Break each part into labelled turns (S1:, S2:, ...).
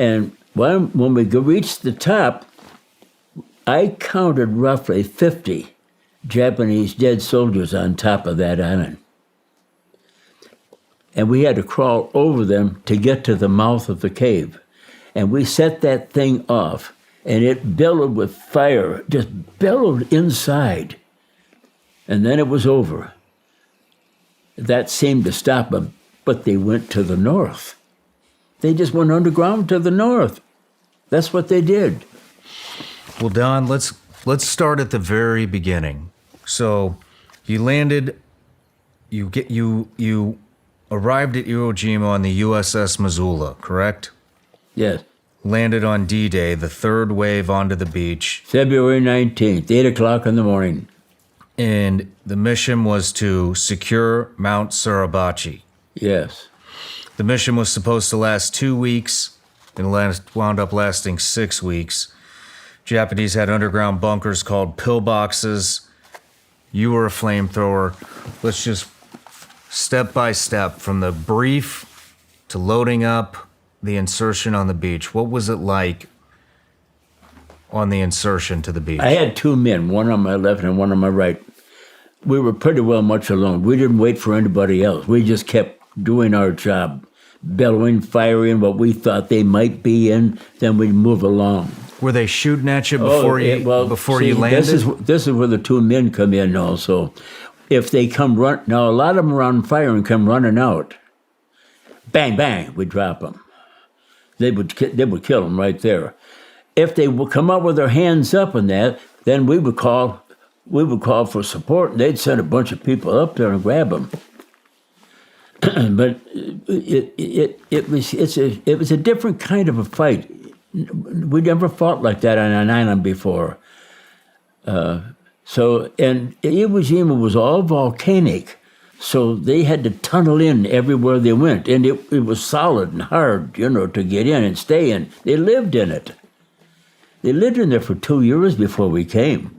S1: And when we reached the top, I counted roughly 50 Japanese dead soldiers on top of that island. And we had to crawl over them to get to the mouth of the cave. And we set that thing off, and it billowed with fire, just billowed inside. And then it was over. That seemed to stop them, but they went to the north. They just went underground to the north. That's what they did.
S2: Well, Don, let's start at the very beginning. So, you landed. You arrived at Iwo Jima on the USS Missoula, correct?
S1: Yes.
S2: Landed on D-Day, the third wave onto the beach.
S1: February 19th, 8 o'clock in the morning.
S2: And the mission was to secure Mount Suribachi.
S1: Yes.
S2: The mission was supposed to last 2 weeks and wound up lasting 6 weeks. Japanese had underground bunkers called pillboxes. You were a flamethrower. Let's just step by step from the brief to loading up the insertion on the beach. What was it like on the insertion to the beach?
S1: I had 2 men, one on my left and one on my right. We were pretty well much alone. We didn't wait for anybody else. We just kept doing our job, bellowing, firing what we thought they might be in, then we'd move along.
S2: Were they shooting at you before you landed?
S1: This is where the 2 men come in also. If they come now a lot of them are on fire and come running out. Bang, bang, we drop them. They would kill them right there. If they would come up with their hands up in that, then we would call for support, and they'd send a bunch of people up there and grab them. But it was a different kind of a fight. We never fought like that on an island before. And Iwo Jima was all volcanic, so they had to tunnel in everywhere they went, and it was solid and hard, to get in and stay in. They lived in it. They lived in there for 2 years before we came.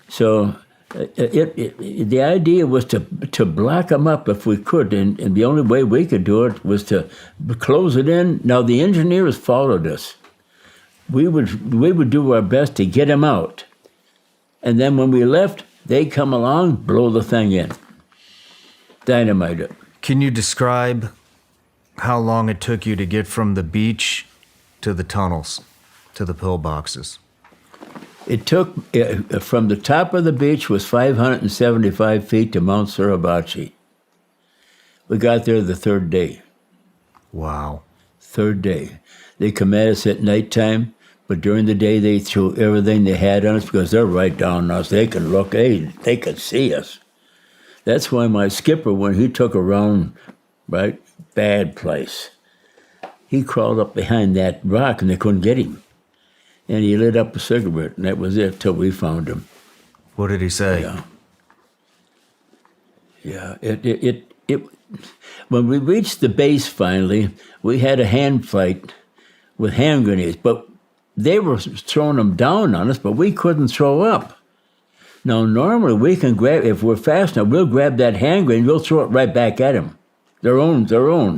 S1: So the idea was to block them up if we could, and the only way we could do it was to close it in. Now, the engineers followed us. We would do our best to get them out. And then when we left, they'd come along, blow the thing in. Dynamite it.
S2: Can you describe how long it took you to get from the beach to the tunnels, to the pillboxes?
S1: It took, from the top of the beach was 575 feet to Mount Suribachi. We got there the 3rd day.
S2: Wow.
S1: 3rd day. They come at us at nighttime, but during the day they threw everything they had on us because they're right down on us. They can look, they could see us. That's why my skipper, when he took a round, right, bad place, he crawled up behind that rock and they couldn't get him. And he lit up a cigarette, and that was it till we found him.
S2: What did he say?
S1: Yeah. When we reached the base finally, we had a hand fight with hand grenades, but they were throwing them down on us, but we couldn't throw up. Now, normally we can grab, if we're fast enough, we'll grab that hand grenade, we'll throw it right back at them. Their own,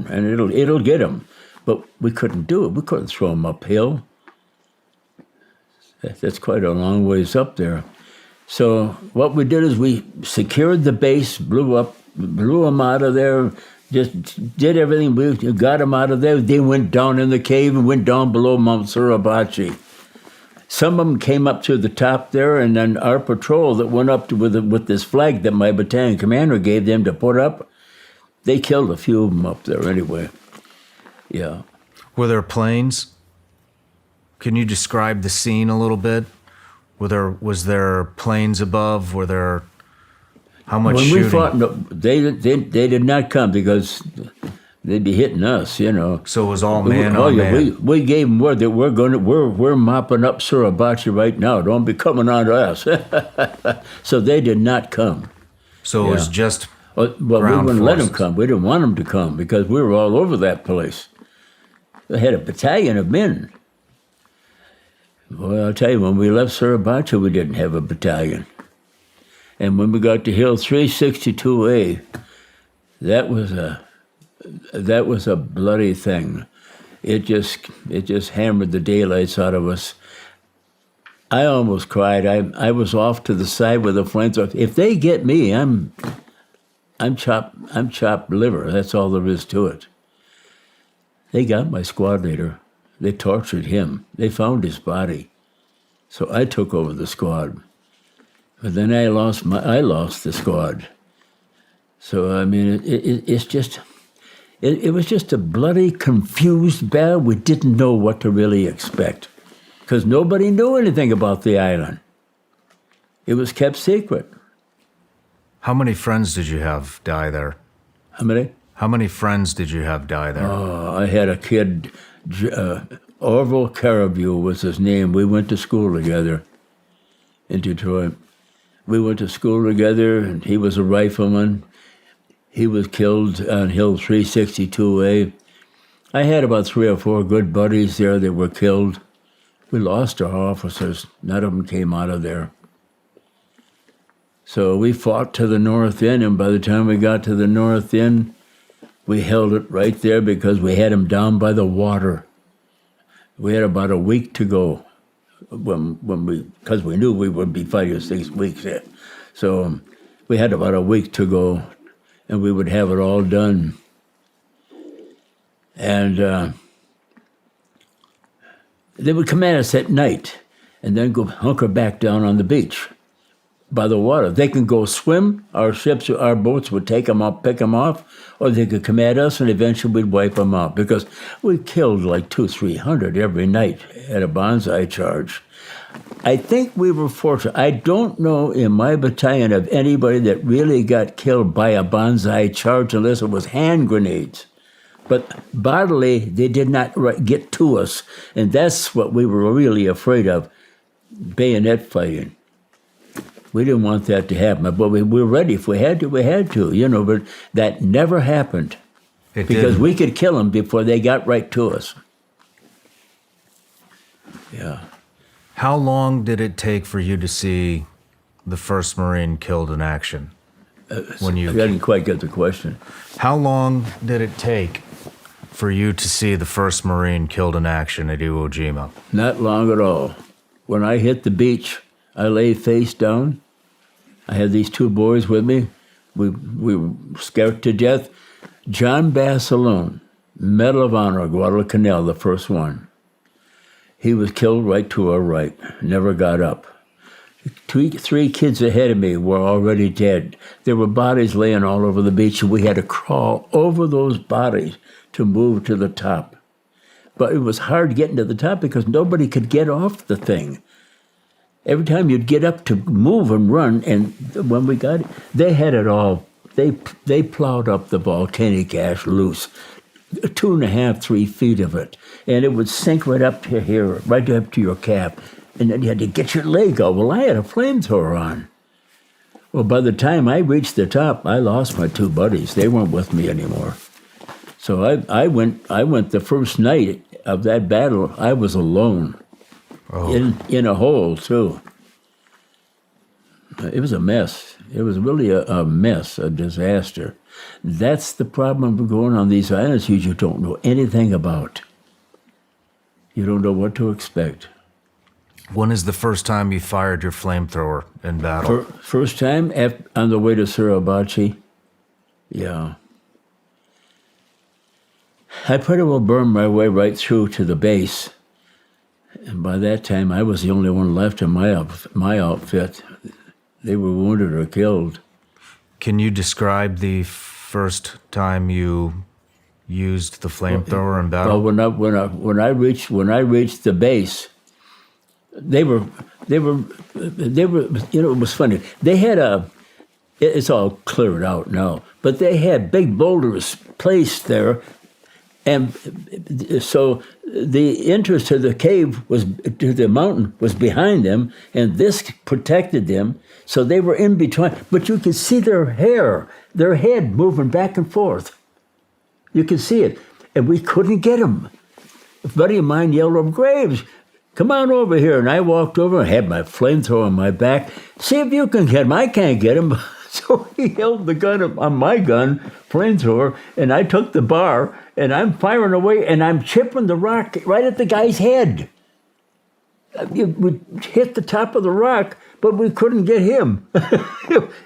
S1: and it'll get them. But we couldn't do it. We couldn't throw them uphill. That's quite a long ways up there. So what we did is we secured the base, blew them out of there, just did everything. We got them out of there. They went down in the cave and went down below Mount Suribachi. Some of them came up to the top there, and then our patrol that went up with this flag that my battalion commander gave them to put up, they killed a few of them up there anyway. Yeah.
S2: Were there planes? Can you describe the scene a little bit? Was there planes above? Were there how much shooting?
S1: When we fought, no, they did not come because they'd be hitting us, So
S2: it was all man on man.
S1: We gave them word that we're mopping up Suribachi right now. Don't be coming on to us. So they did not come.
S2: So it was just
S1: But we wouldn't let them come. We didn't want them to come because we were all over that place. They had a battalion of men. Well, I'll tell you, when we left Suribachi, we didn't have a battalion. And when we got to Hill 362A, that was a bloody thing. it just hammered the daylights out of us. I almost cried. I was off to the side with a flamethrower. If they get me, I'm chopped liver. That's all there is to it. They got my squad leader. They tortured him. They found his body. So I took over the squad. But then I lost the squad. So I mean, it was just a bloody confused battle. We didn't know what to really expect, because nobody knew anything about the island. It was kept secret.
S2: How many friends did you have die there?
S1: How many?
S2: How many friends did you have die there?
S1: Oh, I had a kid, Orville Carabue was his name. We went to school together in Detroit. We went to school together, and he was a rifleman. He was killed on Hill 362A. I had about 3 or 4 good buddies there that were killed. We lost our officers. None of them came out of there. So we fought to the north end, and by the time we got to the north end, we held it right there because we had them down by the water. We had about a week to go because we knew we would be fighting 6 weeks. So we had about a week to go, and we would have it all done. And they would come at us at night and then go hunker back down on the beach by the water. They can go swim. Our ships, our boats would take them up, pick them off, or they could come at us, and eventually we'd wipe them out because we killed like 200-300 every night at a bonsai charge. I think we were fortunate. I don't know in my battalion of anybody that really got killed by a bonsai charge unless it was hand grenades. But bodily, they did not get to us, and that's what we were really afraid of, bayonet fighting. We didn't want that to happen, but we were ready. If we had to, we had to, but that never happened because we could kill them before they got right to us. Yeah.
S2: How long did it take for you to see the first Marine killed in action?
S1: I didn't quite get the question.
S2: How long did it take for you to see the first Marine killed in action at Iwo Jima?
S1: Not long at all. When I hit the beach, I lay face down. I had these 2 boys with me. We were scared to death. John Basilone, Medal of Honor, Guadalcanal, the first one. He was killed right to our right, never got up. 3 kids ahead of me were already dead. There were bodies laying all over the beach, and we had to crawl over those bodies to move to the top. But it was hard getting to the top because nobody could get off the thing. Every time you'd get up to move and run, and when we got it, they had it all. They plowed up the volcanic ash loose, 2.5, 3 feet of it, and it would sink right up to here, right up to your calf, and then you had to get your leg out. Well, I had a flamethrower on. Well, by the time I reached the top, I lost my 2 buddies. They weren't with me anymore. So I went the first night of that battle, I was alone. Oh. In a hole, too. It was a mess. It was really a mess, a disaster. That's the problem of going on these islands you don't know anything about. You don't know what to expect.
S2: When is the first time you fired your flamethrower in battle?
S1: First time on the way to Suribachi. Yeah. I pretty well burned my way right through to the base. And by that time, I was the only one left in my outfit. They were wounded or killed.
S2: Can you describe the first time you used the flamethrower in battle?
S1: Well, when I reached the base, they were. It was funny. They had it's all cleared out now, but they had big boulders placed there. And so the entrance to the cave to the mountain was behind them, and this protected them. So they were in between, but you could see their head moving back and forth. You could see it, and we couldn't get them. A buddy of mine yelled over, "Graves, come on over here." And I walked over and had my flamethrower on my back. "See if you can get him. I can't get him." So So he held the gun on my gun, flamethrower, and I took the bar, and I'm firing away, and I'm chipping the rock right at the guy's head. We hit the top of the rock, but we couldn't get him.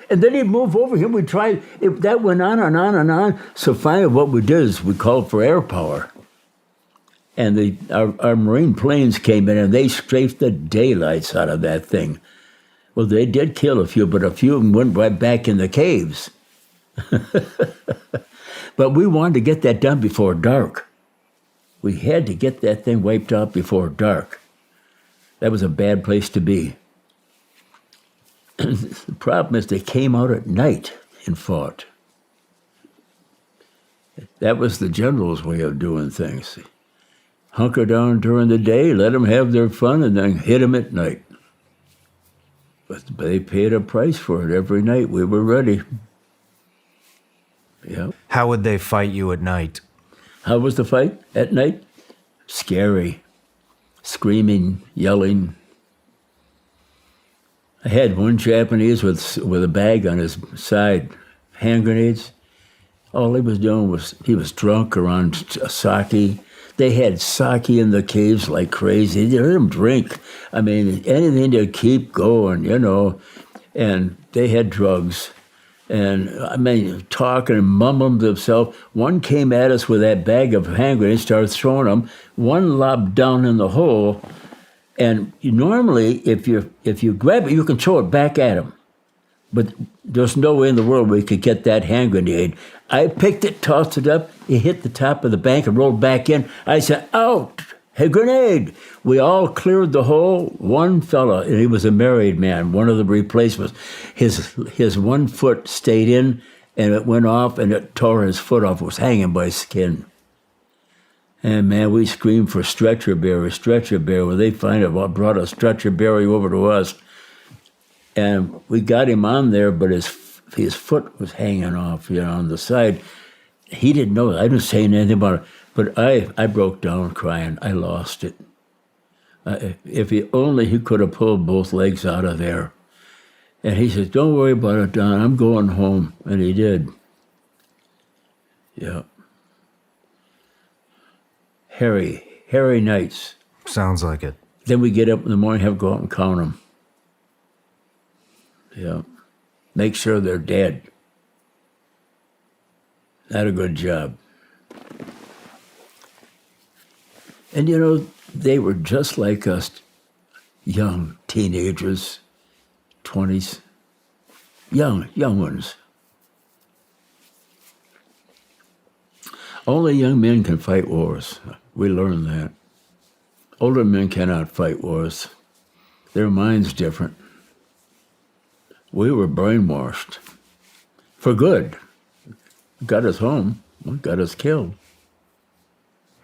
S1: And then he'd move over him. We tried. That went on and on and on. So finally what we did is we called for air power. And our Marine planes came in, and they strafed the daylights out of that thing. Well, they did kill a few, but a few of them went right back in the caves. But we wanted to get that done before dark. We had to get that thing wiped out before dark. That was a bad place to be. The problem is they came out at night and fought. That was the general's way of doing things. Hunker down during the day, let them have their fun, and then hit them at night. But they paid a price for it every night. We were ready. Yeah.
S2: How would they fight you at night?
S1: How was the fight at night? Scary. Screaming, yelling. I had one Japanese with a bag on his side, hand grenades. All he was doing was, he was drunk around sake. They had sake in the caves like crazy. They let them drink. I mean, anything to keep going, you know. And they had drugs. And, I mean, talking and mumbling to themselves. One came at us with that bag of hand grenades, started throwing them. One lobbed down in the hole. And normally, if you grab it, you can throw it back at him. But there's no way in the world we could get that hand grenade. I picked it, tossed it up. It hit the top of the bank and rolled back in. I said, out, a grenade. We all cleared the hole. One fella, and he was a married man, one of the replacements. His 1 foot stayed in, and it went off, and it tore his foot off. It was hanging by skin. And, man, we screamed for stretcher bearer. Well, they brought a stretcher bearer over to us. And we got him on there, but his foot was hanging off, you know, on the side. He didn't know. I didn't say anything about it. But I broke down crying. I lost it. If he could have pulled both legs out of there. And he said, don't worry about it, Don. I'm going home. And he did. Yeah. Hairy nights.
S2: Sounds like it.
S1: Then we get up in the morning, have to go out and count them. Yeah. Make sure they're dead. Not a good job. And you know, they were just like us, young teenagers, 20s, young ones. Only young men can fight wars. We learned that. Older men cannot fight wars. Their mind's different. We were brainwashed. For good. Got us home. Got us killed.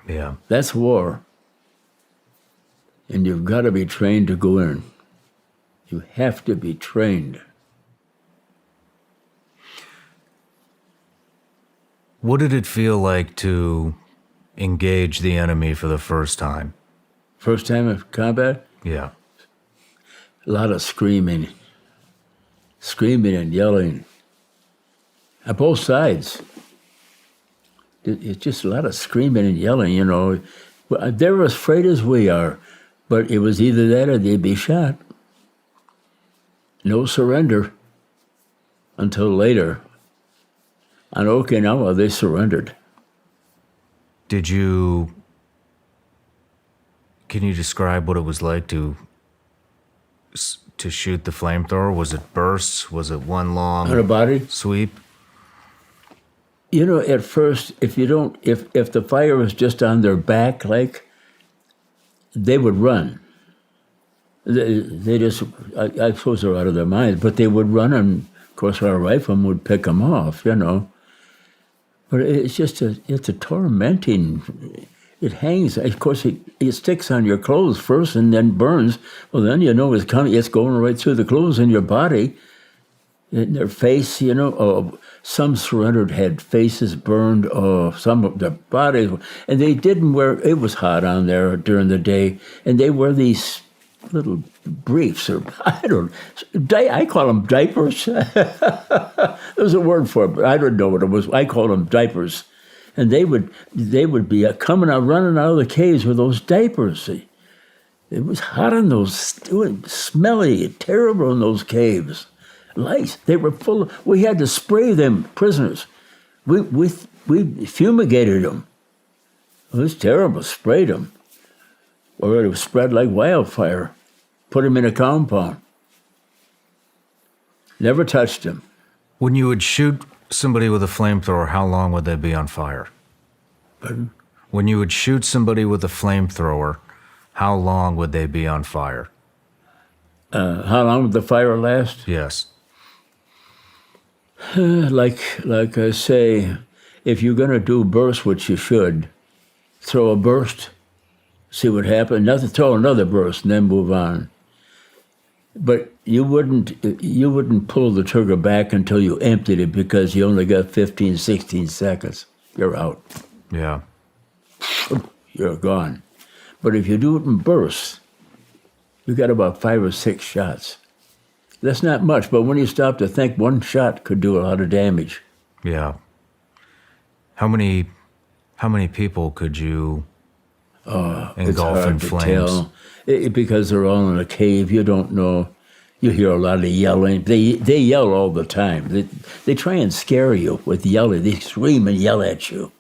S2: Yeah.
S1: That's war. And you've got to be trained to go in. You have to be trained.
S2: What did it feel like to engage the enemy for the first time?
S1: First time in combat?
S2: Yeah.
S1: A lot of screaming. Screaming and yelling. On both sides. It's just a lot of screaming and yelling, you know. They're as afraid as we are, but it was either that or they'd be shot. No surrender until later. On Okinawa, they surrendered.
S2: Can you describe what it was like to shoot the flamethrower? Was it bursts? Was it one long
S1: On a body?
S2: sweep?
S1: You know, at first, if the fire was just on their back, like, they would run. They just, I suppose they're out of their minds, but they would run, and of course our rifleman would pick them off, you know. But it's a tormenting, it hangs, of course it sticks on your clothes first and then burns. Well, then you know it's going right through the clothes in your body. In their face, you know, some surrendered had faces burned, some of their bodies, and they didn't wear, it was hot on there during the day, and they wear these little briefs, or I call them diapers. There's a word for it, but I don't know what it was. I call them diapers, and they would be coming out, running out of the caves with those diapers. See? It was hot in those, it was smelly, terrible in those caves. Lice, they were full of, we had to spray them prisoners. We fumigated them. It was terrible, sprayed them. Or it was spread like wildfire. Put them in a compound. Never touched them.
S2: When you would shoot somebody with a flamethrower, how long would they be on fire?
S1: Pardon?
S2: When you would shoot somebody with a flamethrower, how long would they be on fire?
S1: How long would the fire last?
S2: Yes.
S1: Like I say, if you're going to do burst, which you should, throw a burst, see what happens. Nothing, throw another burst, and then move on. But you wouldn't pull the trigger back until you emptied it, because you only got 15, 16 seconds. You're out.
S2: Yeah.
S1: You're gone. But if you do it in bursts, you got about 5 or 6 shots. That's not much, but when you stop to think, one shot could do a lot of damage.
S2: Yeah. How many people could you engulf in flames?
S1: Tell. Because they're all in a cave, you don't know. You hear a lot of yelling. They yell all the time. They try and scare you with yelling. They scream and yell at you.